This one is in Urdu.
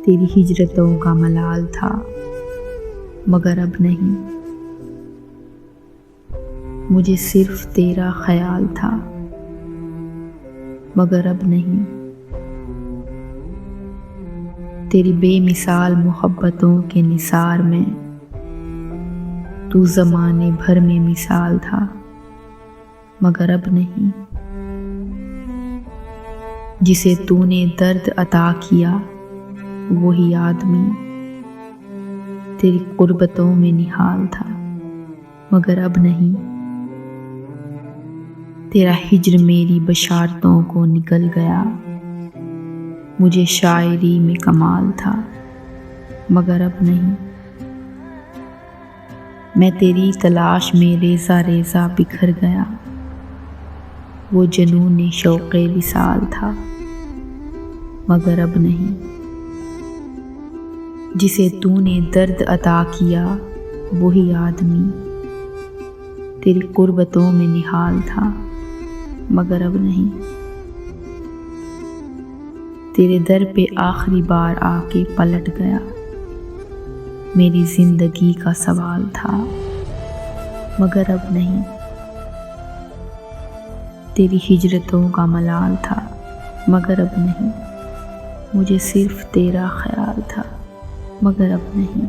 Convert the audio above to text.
تیری ہجرتوں کا ملال تھا مگر اب نہیں، مجھے صرف تیرا خیال تھا مگر اب نہیں، تیری بے مثال محبتوں کے نثار میں تو زمانے بھر میں مثال تھا مگر اب نہیں، جسے تو نے درد عطا کیا وہی آدمی تیری قربتوں میں نہال تھا مگر اب نہیں، تیرا ہجر میری بشارتوں کو نکل گیا، مجھے شاعری میں کمال تھا مگر اب نہیں، میں تیری تلاش میں ریزہ ریزہ بکھر گیا، وہ جنون شوق وصال تھا مگر اب نہیں، جسے تو نے درد عطا کیا وہی آدمی تیری قربتوں میں نہال تھا مگر اب نہیں، تیرے در پہ آخری بار آ کے پلٹ گیا، میری زندگی کا سوال تھا مگر اب نہیں، تیری ہجرتوں کا ملال تھا مگر اب نہیں، مجھے صرف تیرا خیال تھا مگر اب نہیں۔